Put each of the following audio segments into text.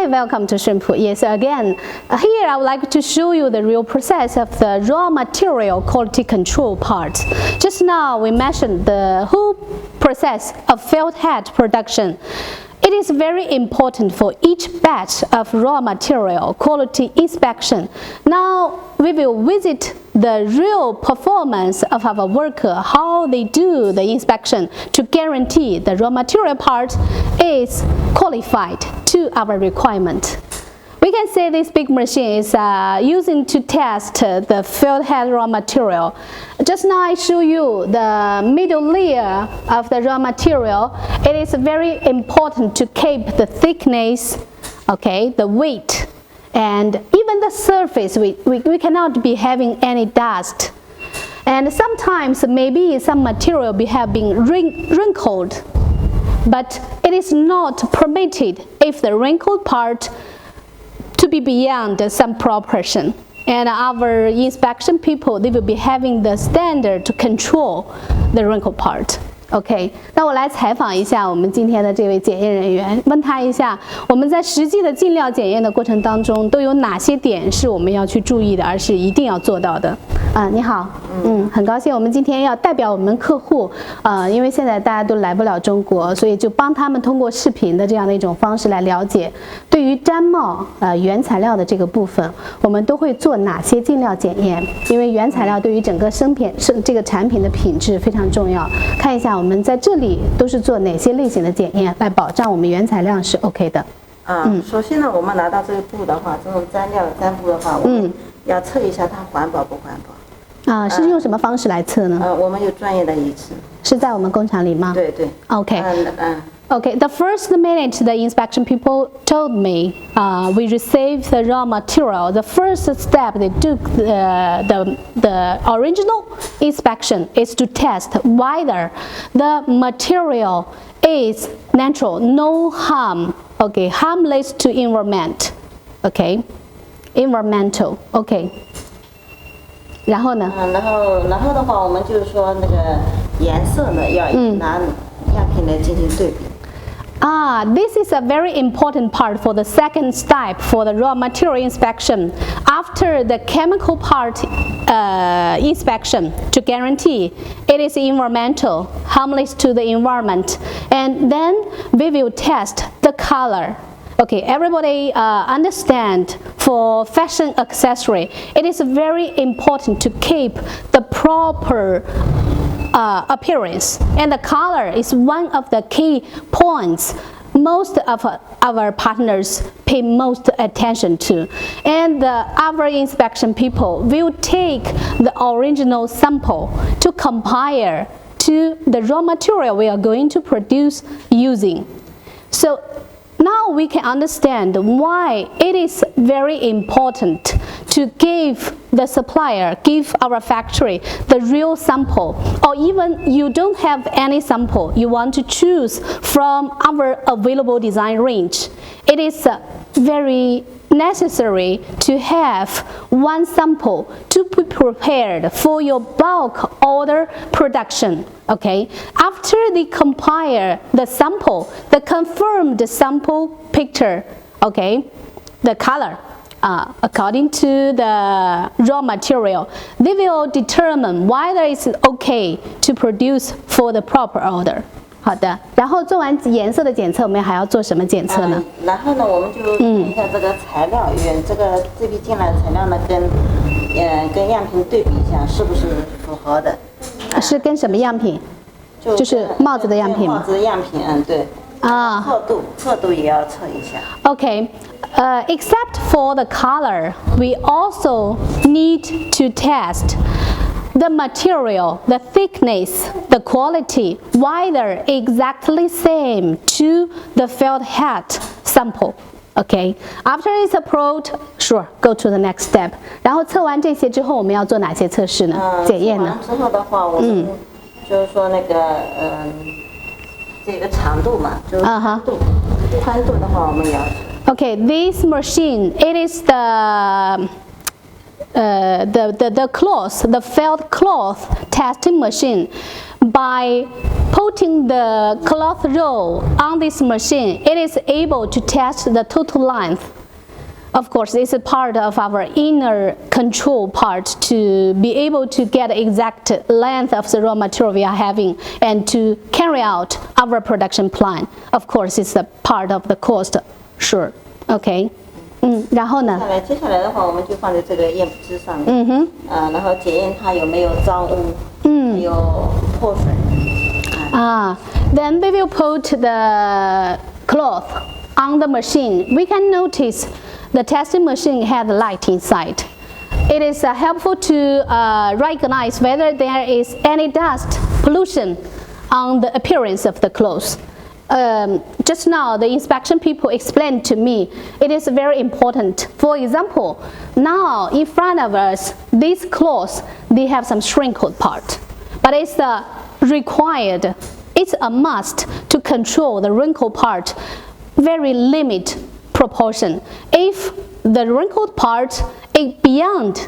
Hi, welcome to Shunpu. Yes, again, here I would like to show you the real process of the raw material quality control part. Just now we mentioned the whole process of felt head production. It is very important for each batch of raw material quality inspection. Now we will visit the real performance of our worker, how they do the inspection to guarantee the raw material part is qualified to our requirement. We can say this big machine is using to test the felt head raw material. Just now I show you the middle layer of the raw material. It is very important to keep the thickness, okay, the weight, and even the surface. We cannot be having any dust. And sometimes maybe some material have been wrinkled, but it is not permitted if the wrinkled part to be beyond some proportion. And our inspection people, they will be having the standard to control the wrinkled part. OK， 那我来采访一下我们今天的这位检验人员，问他一下，我们在实际的进料检验的过程当中，都有哪些点是我们要去注意的，而是一定要做到的？你好，很高兴我们今天要代表我们客户，因为现在大家都来不了中国，所以就帮他们通过视频的这样的一种方式来了解，对于毡帽原材料的这个部分，我们都会做哪些进料检验？因为原材料对于整个这个产品的品质非常重要。看一下我们在这里都是做哪些类型的检验，来保障我们原材料是 OK 的。首先呢，我们拿到这个布的话，这种毡布的话，我们要测一下它环保不环保。是用什么方式来测呢？我们有专业的仪器。是在我们工厂里吗？对对。OK。Okay, the first minute the inspection people told me we received the raw material. The first step they took the original inspection is to test whether the material is natural, no harm, okay, harmless to environment, okay, environmental, okay. 然后呢？然后的话，我们就是说那个颜色呢，要拿样品来进行对比。This is a very important part for the second step for the raw material inspection. After the chemical part inspection to guarantee it is environmental, harmless to the environment, and then we will test the color. Okay, everybody understand for fashion accessory, it is very important to keep the proper appearance, and the color is one of the key points most of our partners pay most attention to. And our inspection people will take the original sample to compare to the raw material we are going to produce using. So now we can understand why it is very important to give the supplier, give our factory the real sample, or even you don't have any sample, you want to choose from our available design range. It is very necessary to have one sample to be prepared for your bulk order production. Okay, after they compare the sample, the confirmed sample picture, okay, the color according to the raw material, they will determine whether it's okay to produce for the proper order. 好的，然后做完颜色的检测，我们还要做什么检测呢？然后呢，我们就看一下这个材料，这批进来的材料呢，跟样品对比一下，是不是符合的？是跟什么样品？就是帽子的样品吗？帽子的样品，对。刻度也要测一下。Okay, except for the color, we also need to test the material, the thickness, the quality, whether exactly same to the felt head sample. Okay, after it's approved, sure, go to the next step. 然后测完这些之后，我们要做哪些测试呢？检验呢？之后的话，我们就是说那个这个长度嘛，就是宽度的话，我们要。Okay, this machine, it is the cloth, the felt cloth testing machine. by putting the cloth roll on this machine, it is able to test the total length. Of course, it's a part of our inner control part to be able to get exact length of the raw material we are having and to carry out our production plan. Of course, it's a part of the cost, sure. Okay. 然后呢？接下来的话，我们就放在这个验不机上面。然后检验它有没有脏污，还有破水。Then we will put the cloth on the machine. We can notice the testing machine has light inside. It is helpful to recognize whether there is any dust pollution on the appearance of the clothes. Just now, the inspection people explained to me, it is very important. For example, now in front of us, these clothes, they have some wrinkled part. But it's required, it's a must to control the wrinkled part, very limited proportion. If the wrinkled part is beyond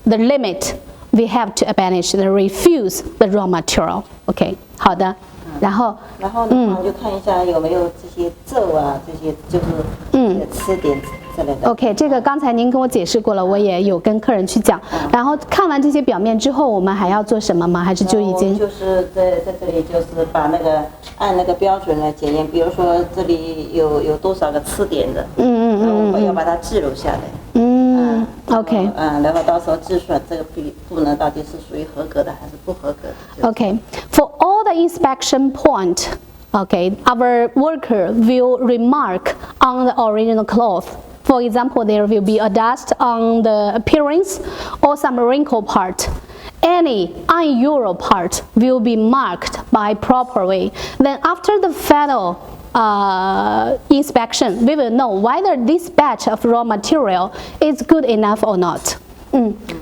the limit, we have to abandon the refuse the raw material. Okay, 好的。然后呢，就看一下有没有这些皱啊，这些就是刺点之类的。OK， 这个刚才您跟我解释过了，我也有跟客人去讲。然后看完这些表面之后，我们还要做什么吗？还是就已经？就是在这里，就是把那个按那个标准来检验，比如说这里有多少个刺点的，我们要把它记录下来。OK。然后到时候计算这个布呢到底是属于合格的还是不合格的。OK， for all the inspection point, okay, our worker will remark on the original cloth. For example, there will be a dust on the appearance or some wrinkle part. Any unusual part will be marked by proper way. Then after the final inspection, we will know whether this batch of raw material is good enough or not.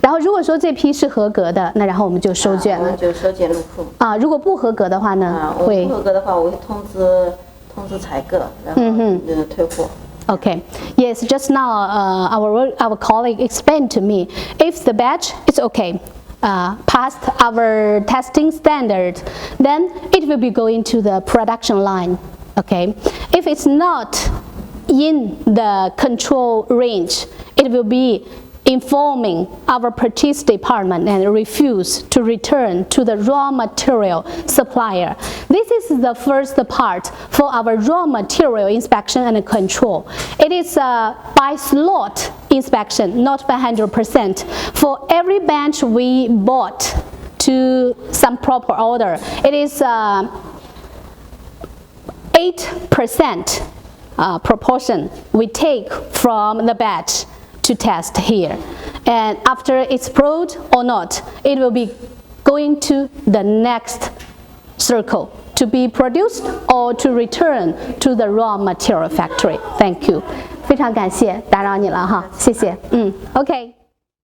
然后如果说这批是合格的，那然后我们就收卷了。就收件入库。如果不合格的话呢？会不合格的话，我会通知采购，然后退货。Okay. Yes, just now our colleague explained to me, if the batch is okay, passed our testing standard, then it will be going to the production line. Okay. If it's not in the control range, it will be informing our purchase department and refuse to return to the raw material supplier. This is the first part for our raw material inspection and control. It is by slot inspection, not by 100%. For every batch we bought to some proper order, it is 8% proportion we take from the batch to test here, and after it's approved or not, it will be going to the next circle to be produced or to return to the raw material factory. Thank you. 非常感谢，打扰你了哈，谢谢。OK。